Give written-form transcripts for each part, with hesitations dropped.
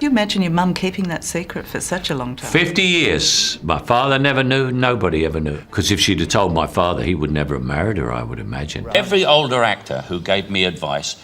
you imagine your mum keeping that secret for such a long time? 50 years. My father never knew, nobody ever knew. Because if she'd have told my father, he would never have married her, I would imagine. Right. Every older actor who gave me advice,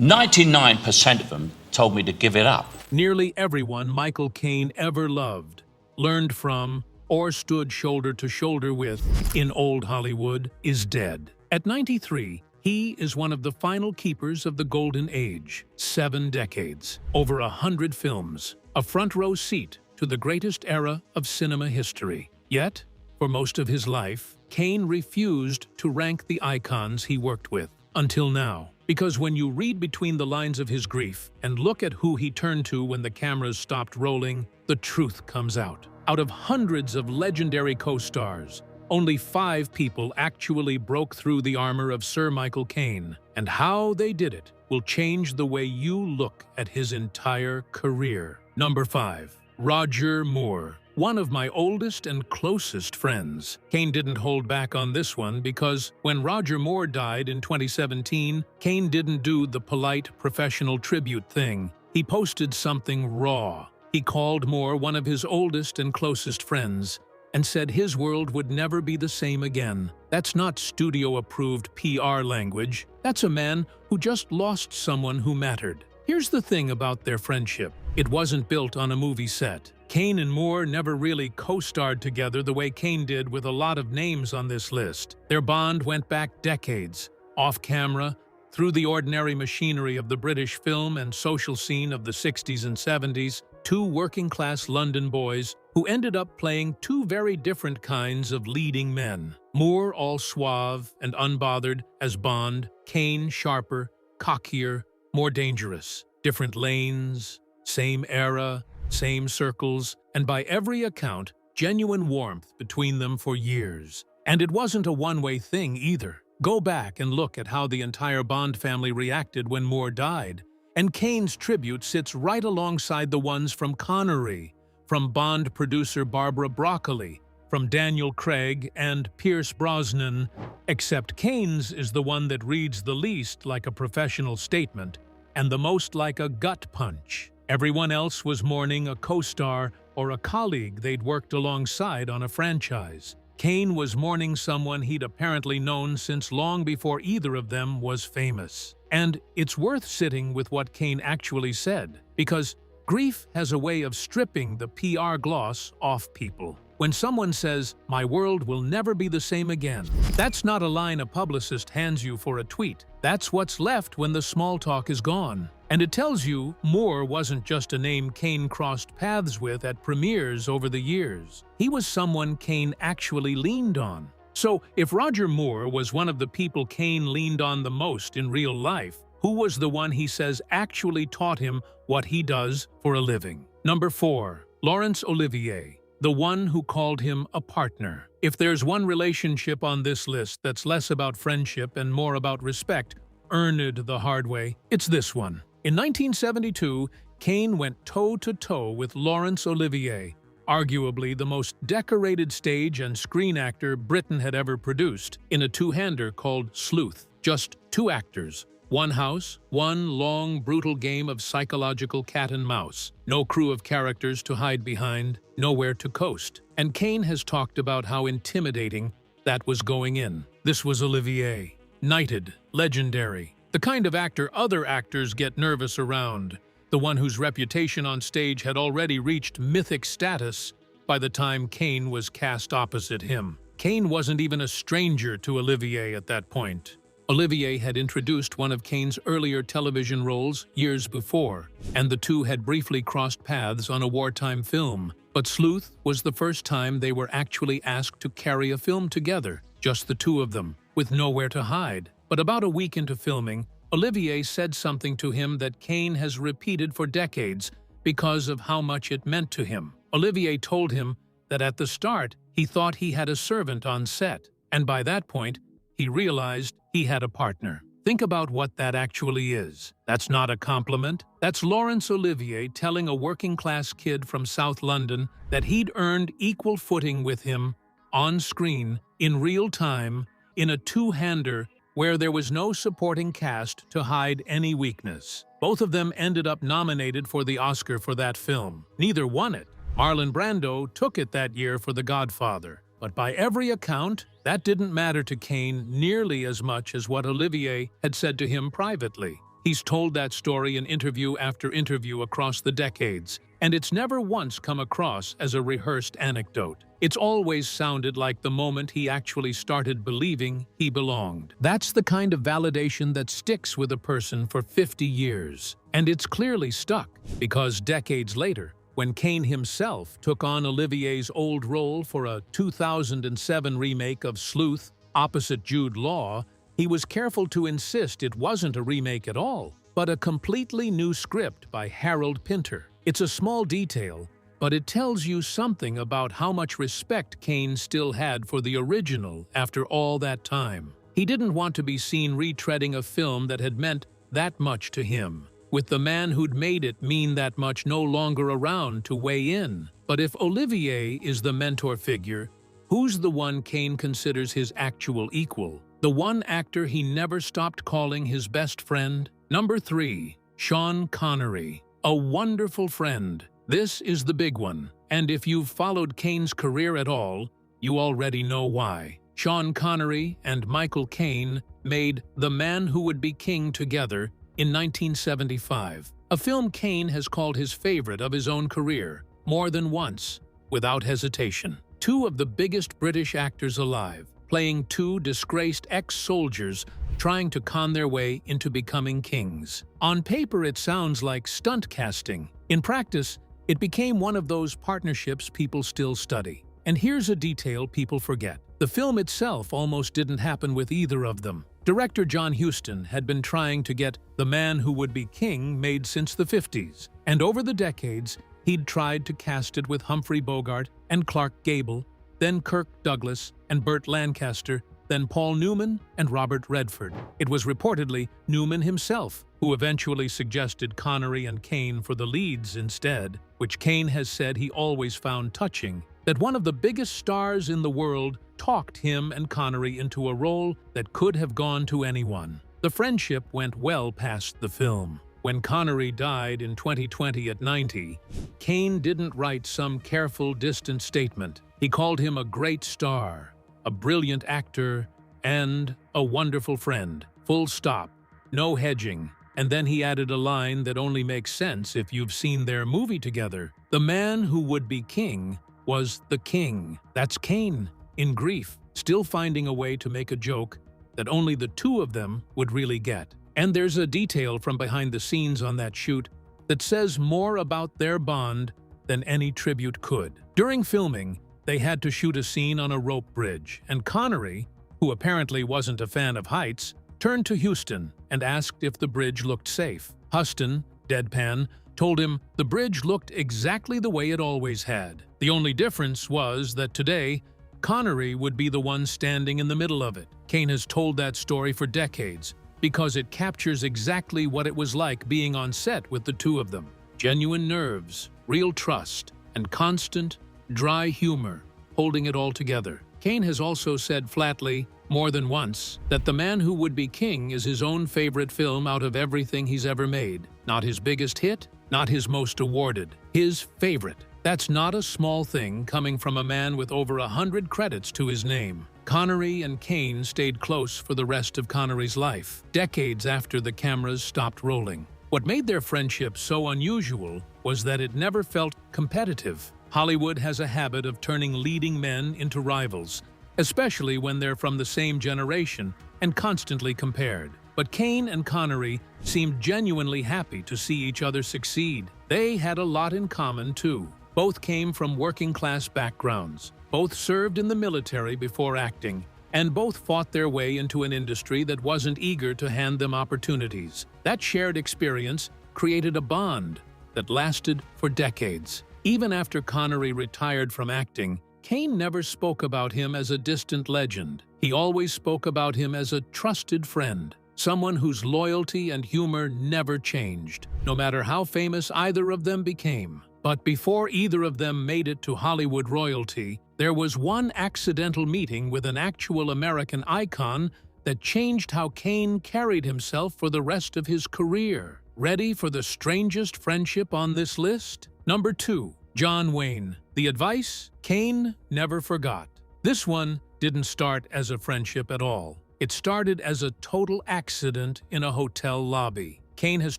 99% of them told me to give it up. Nearly everyone Michael Caine ever loved, learned from, or stood shoulder to shoulder with in old Hollywood is dead. At 93, he is one of the final keepers of the Golden Age. 7 decades, over 100 films, a front-row seat to the greatest era of cinema history. Yet, for most of his life, Caine refused to rank the icons he worked with, until now. Because when you read between the lines of his grief and look at who he turned to when the cameras stopped rolling, the truth comes out. Out of hundreds of legendary co-stars, only 5 people actually broke through the armor of Sir Michael Caine, and how they did it will change the way you look at his entire career. Number 5. Roger Moore. One of my oldest and closest friends. Caine didn't hold back on this one because when Roger Moore died in 2017, Caine didn't do the polite professional tribute thing. He posted something raw. He called Moore one of his oldest and closest friends and said his world would never be the same again. That's not studio-approved PR language. That's a man who just lost someone who mattered. Here's the thing about their friendship. It wasn't built on a movie set. Caine and Moore never really co-starred together the way Caine did with a lot of names on this list. Their bond went back decades, off-camera, through the ordinary machinery of the British film and social scene of the 60s and 70s, 2 working-class London boys who ended up playing 2 very different kinds of leading men. Moore all suave and unbothered as Bond, Caine sharper, cockier, more dangerous. Different lanes, same era, same circles, and by every account, genuine warmth between them for years. And it wasn't a one-way thing either. Go back and look at how the entire Bond family reacted when Moore died. And Caine's tribute sits right alongside the ones from Connery, from Bond producer Barbara Broccoli, from Daniel Craig and Pierce Brosnan, except Caine's is the one that reads the least like a professional statement and the most like a gut punch. Everyone else was mourning a co-star or a colleague they'd worked alongside on a franchise. Caine was mourning someone he'd apparently known since long before either of them was famous. And it's worth sitting with what Caine actually said, because grief has a way of stripping the PR gloss off people. When someone says, "My world will never be the same again," that's not a line a publicist hands you for a tweet. That's what's left when the small talk is gone. And it tells you Moore wasn't just a name Caine crossed paths with at premieres over the years. He was someone Caine actually leaned on. So if Roger Moore was one of the people Caine leaned on the most in real life, who was the one he says actually taught him what he does for a living? Number 4. Laurence Olivier. The one who called him a partner. If there's one relationship on this list that's less about friendship and more about respect, earned the hard way, it's this one. In 1972, Caine went toe-to-toe with Laurence Olivier, arguably the most decorated stage and screen actor Britain had ever produced, in a 2-hander called Sleuth. Just 2 actors. One house, one long, brutal game of psychological cat and mouse. No crew of characters to hide behind, nowhere to coast. And Caine has talked about how intimidating that was going in. This was Olivier. Knighted, legendary. The kind of actor other actors get nervous around. The one whose reputation on stage had already reached mythic status by the time Caine was cast opposite him. Caine wasn't even a stranger to Olivier at that point. Olivier had introduced one of Caine's earlier television roles years before, and the two had briefly crossed paths on a wartime film. But Sleuth was the first time they were actually asked to carry a film together, just the 2 of them, with nowhere to hide. But about a week into filming, Olivier said something to him that Caine has repeated for decades because of how much it meant to him. Olivier told him that at the start, he thought he had a servant on set, and by that point, he realized he had a partner. Think about what that actually is. That's not a compliment. That's Laurence Olivier telling a working-class kid from South London that he'd earned equal footing with him, on screen, in real time, in a 2-hander where there was no supporting cast to hide any weakness. Both of them ended up nominated for the Oscar for that film. Neither won it. Marlon Brando took it that year for The Godfather. But by every account, that didn't matter to Caine nearly as much as what Olivier had said to him privately. He's told that story in interview after interview across the decades, and it's never once come across as a rehearsed anecdote. It's always sounded like the moment he actually started believing he belonged. That's the kind of validation that sticks with a person for 50 years. And it's clearly stuck, because decades later, when Caine himself took on Olivier's old role for a 2007 remake of Sleuth opposite Jude Law, he was careful to insist it wasn't a remake at all, but a completely new script by Harold Pinter. It's a small detail, but it tells you something about how much respect Caine still had for the original after all that time. He didn't want to be seen retreading a film that had meant that much to him, with the man who'd made it mean that much no longer around to weigh in. But if Olivier is the mentor figure, who's the one Caine considers his actual equal? The one actor he never stopped calling his best friend? Number 3, Sean Connery. A wonderful friend. This is the big one, and if you've followed Caine's career at all, you already know why. Sean Connery and Michael Caine made The Man Who Would Be King together in 1975, a film Caine has called his favorite of his own career, more than once, without hesitation. Two of the biggest British actors alive, playing two disgraced ex-soldiers trying to con their way into becoming kings. On paper, it sounds like stunt casting. In practice, it became one of those partnerships people still study. And here's a detail people forget. The film itself almost didn't happen with either of them. Director John Huston had been trying to get The Man Who Would Be King made since the 50s, and over the decades, he'd tried to cast it with Humphrey Bogart and Clark Gable, then Kirk Douglas and Burt Lancaster, then Paul Newman and Robert Redford. It was reportedly Newman himself who eventually suggested Connery and Caine for the leads instead, which Caine has said he always found touching, that one of the biggest stars in the world talked him and Connery into a role that could have gone to anyone. The friendship went well past the film. When Connery died in 2020 at 90, Caine didn't write some careful, distant statement. He called him a great star, a brilliant actor, and a wonderful friend. Full stop. No hedging. And then he added a line that only makes sense if you've seen their movie together. The Man Who Would Be King was the king. That's Caine, in grief, still finding a way to make a joke that only the two of them would really get. And there's a detail from behind the scenes on that shoot that says more about their bond than any tribute could. During filming, they had to shoot a scene on a rope bridge, and Connery, who apparently wasn't a fan of heights, turned to Huston and asked if the bridge looked safe. Huston, deadpan, told him the bridge looked exactly the way it always had. The only difference was that today, Connery would be the one standing in the middle of it. Caine has told that story for decades because it captures exactly what it was like being on set with the two of them. Genuine nerves, real trust, and constant, dry humor, holding it all together. Caine has also said flatly, more than once, that The Man Who Would Be King is his own favorite film out of everything he's ever made. Not his biggest hit, not his most awarded. His favorite. That's not a small thing coming from a man with over 100 credits to his name. Connery and Caine stayed close for the rest of Connery's life, decades after the cameras stopped rolling. What made their friendship so unusual was that it never felt competitive. Hollywood has a habit of turning leading men into rivals, especially when they're from the same generation and constantly compared. But Caine and Connery seemed genuinely happy to see each other succeed. They had a lot in common, too. Both came from working-class backgrounds. Both served in the military before acting, and both fought their way into an industry that wasn't eager to hand them opportunities. That shared experience created a bond that lasted for decades. Even after Connery retired from acting, Caine never spoke about him as a distant legend. He always spoke about him as a trusted friend, someone whose loyalty and humor never changed, no matter how famous either of them became. But before either of them made it to Hollywood royalty, there was one accidental meeting with an actual American icon that changed how Caine carried himself for the rest of his career. Ready for the strangest friendship on this list? Number 2. John Wayne. The advice Caine never forgot. This one didn't start as a friendship at all. It started as a total accident in a hotel lobby. Caine has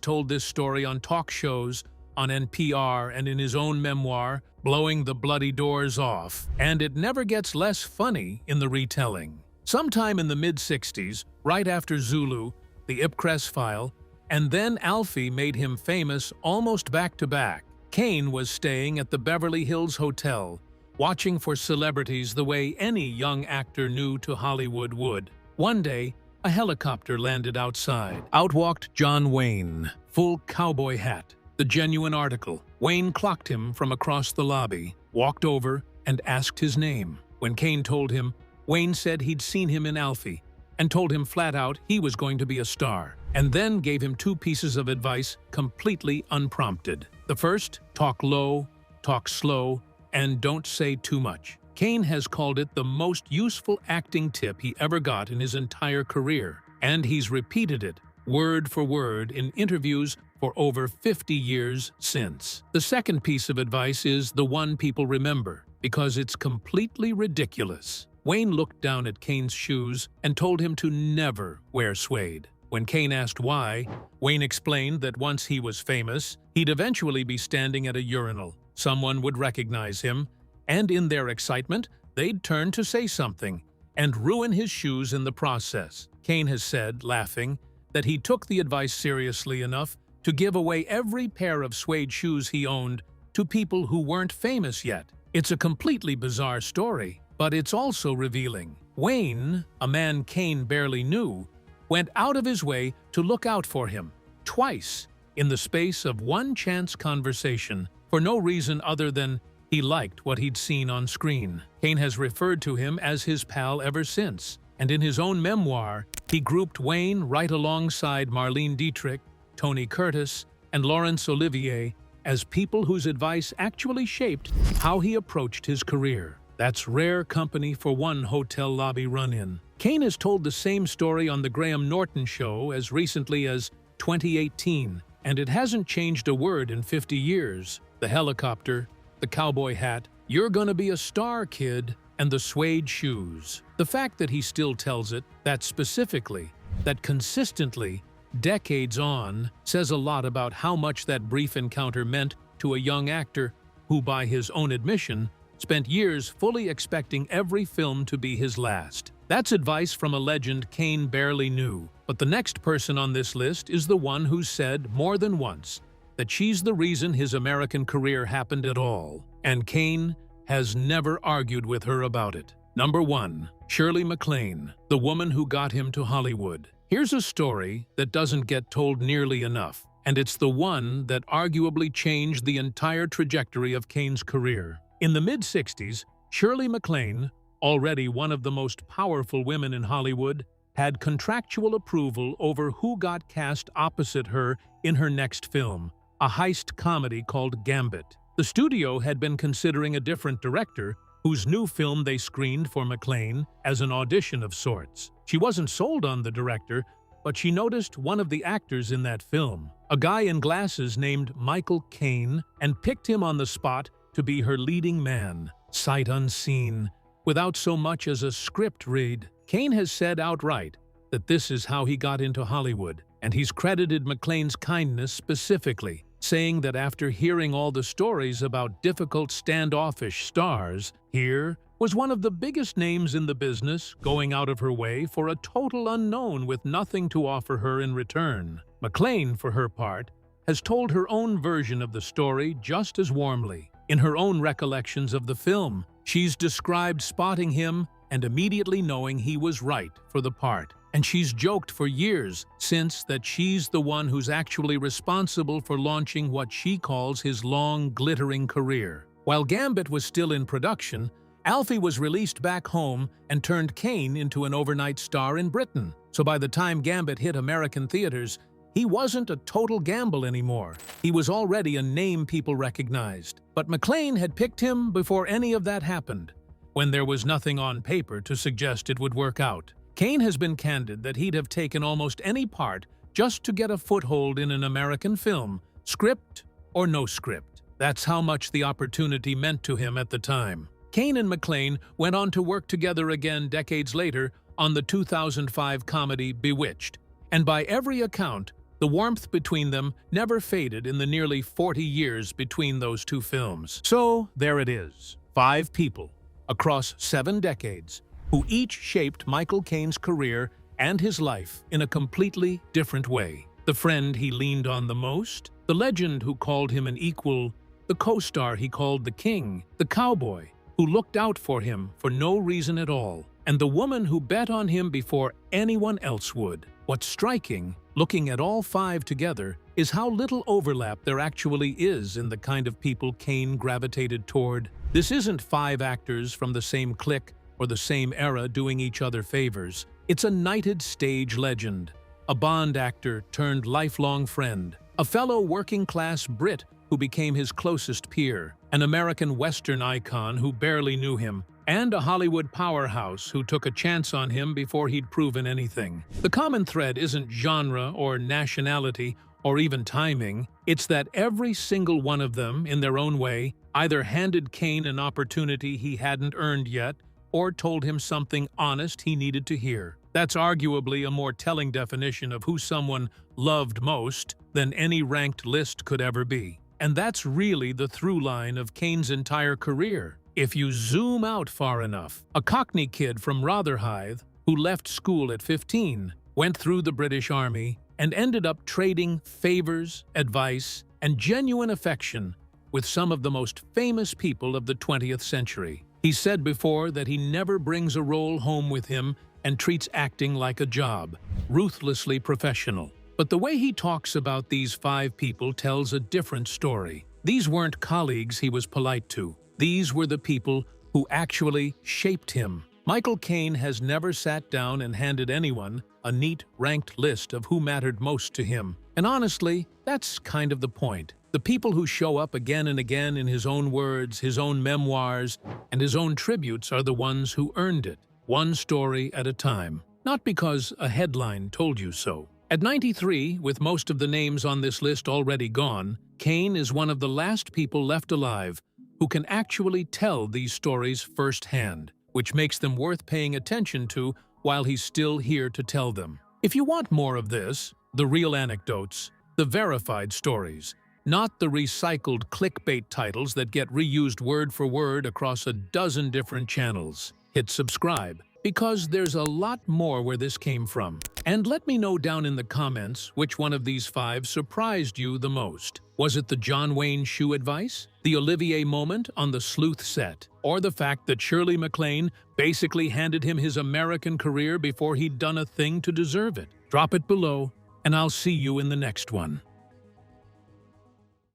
told this story on talk shows, on NPR, and in his own memoir, Blowing the Bloody Doors Off, and it never gets less funny in the retelling. Sometime in the mid-60s, right after Zulu, The Ipcress File, and then Alfie made him famous almost back-to-back, Caine was staying at the Beverly Hills Hotel, watching for celebrities the way any young actor new to Hollywood would. One day, a helicopter landed outside. Out walked John Wayne, full cowboy hat, the genuine article. Wayne clocked him from across the lobby, walked over, and asked his name. When Caine told him, Wayne said he'd seen him in Alfie, and told him flat out he was going to be a star, and then gave him 2 pieces of advice completely unprompted. The first, talk low, talk slow, and don't say too much. Caine has called it the most useful acting tip he ever got in his entire career, and he's repeated it, word for word, in interviews for over 50 years since. The second piece of advice is the one people remember, because it's completely ridiculous. Wayne looked down at Caine's shoes and told him to never wear suede. When Caine asked why, Wayne explained that once he was famous, he'd eventually be standing at a urinal. Someone would recognize him, and in their excitement, they'd turn to say something and ruin his shoes in the process. Caine has said, laughing, that he took the advice seriously enough to give away every pair of suede shoes he owned to people who weren't famous yet. It's a completely bizarre story, but it's also revealing. Wayne, a man Caine barely knew, went out of his way to look out for him, twice, in the space of one chance conversation, for no reason other than he liked what he'd seen on screen. Caine has referred to him as his pal ever since, and in his own memoir, he grouped Wayne right alongside Marlene Dietrich, Tony Curtis, and Laurence Olivier as people whose advice actually shaped how he approached his career. That's rare company for one hotel lobby run-in. Caine has told the same story on The Graham Norton Show as recently as 2018, and it hasn't changed a word in 50 years. The helicopter, the cowboy hat, "You're gonna be a star, kid," and the suede shoes. The fact that he still tells it, that specifically, that consistently, decades on, says a lot about how much that brief encounter meant to a young actor who, by his own admission, spent years fully expecting every film to be his last. That's advice from a legend Caine barely knew. But the next person on this list is the one who said more than once that she's the reason his American career happened at all, and Caine has never argued with her about it. Number 1. Shirley MacLaine, the woman who got him to Hollywood. Here's a story that doesn't get told nearly enough, and it's the one that arguably changed the entire trajectory of Caine's career. In the mid-60s, Shirley MacLaine, already one of the most powerful women in Hollywood, had contractual approval over who got cast opposite her in her next film, a heist comedy called Gambit. The studio had been considering a different director, whose new film they screened for MacLaine as an audition of sorts. She wasn't sold on the director, but she noticed one of the actors in that film, a guy in glasses named Michael Caine, and picked him on the spot to be her leading man, sight unseen, without so much as a script read. Caine has said outright that this is how he got into Hollywood, and he's credited MacLaine's kindness specifically, saying that after hearing all the stories about difficult standoffish stars, here was one of the biggest names in the business going out of her way for a total unknown with nothing to offer her in return. MacLaine, for her part, has told her own version of the story just as warmly. In her own recollections of the film, she's described spotting him and immediately knowing he was right for the part. And she's joked for years since that she's the one who's actually responsible for launching what she calls his long, glittering career. While Gambit was still in production, Alfie was released back home and turned Caine into an overnight star in Britain. So by the time Gambit hit American theaters, he wasn't a total gamble anymore. He was already a name people recognized. But MacLaine had picked him before any of that happened, when there was nothing on paper to suggest it would work out. Caine has been candid that he'd have taken almost any part just to get a foothold in an American film, script or no script. That's how much the opportunity meant to him at the time. Caine and MacLaine went on to work together again decades later on the 2005 comedy Bewitched, and by every account, the warmth between them never faded in the nearly 40 years between those two films. So there it is, 5 people, across 7 decades, who each shaped Michael Caine's career and his life in a completely different way. The friend he leaned on the most, the legend who called him an equal, the co-star he called the king, the cowboy who looked out for him for no reason at all, and the woman who bet on him before anyone else would. What's striking, looking at all 5 together, is how little overlap there actually is in the kind of people Caine gravitated toward. This isn't 5 actors from the same clique or the same era doing each other favors. It's a knighted stage legend, a Bond actor turned lifelong friend, a fellow working-class Brit who became his closest peer, an American Western icon who barely knew him, and a Hollywood powerhouse who took a chance on him before he'd proven anything. The common thread isn't genre or nationality or even timing. It's that every single one of them, in their own way, either handed Caine an opportunity he hadn't earned yet or told him something honest he needed to hear. That's arguably a more telling definition of who someone loved most than any ranked list could ever be. And that's really the through line of Caine's entire career. If you zoom out far enough, a Cockney kid from Rotherhithe who left school at 15, went through the British Army, and ended up trading favors, advice, and genuine affection with some of the most famous people of the 20th century. He said before that he never brings a role home with him and treats acting like a job, ruthlessly professional. But the way he talks about these 5 people tells a different story. These weren't colleagues he was polite to. These were the people who actually shaped him. Michael Caine has never sat down and handed anyone a neat, ranked list of who mattered most to him. And honestly, that's kind of the point. The people who show up again and again in his own words, his own memoirs, and his own tributes are the ones who earned it, one story at a time. Not because a headline told you so. At 93, with most of the names on this list already gone, Caine is one of the last people left alive who can actually tell these stories firsthand, which makes them worth paying attention to while he's still here to tell them. If you want more of this, the real anecdotes, the verified stories, not the recycled clickbait titles that get reused word for word across a dozen different channels, hit subscribe, because there's a lot more where this came from. And let me know down in the comments which one of these 5 surprised you the most. Was it the John Wayne shoe advice, the Olivier moment on the Sleuth set, or the fact that Shirley MacLaine basically handed him his American career before he'd done a thing to deserve it? Drop it below, and I'll see you in the next one.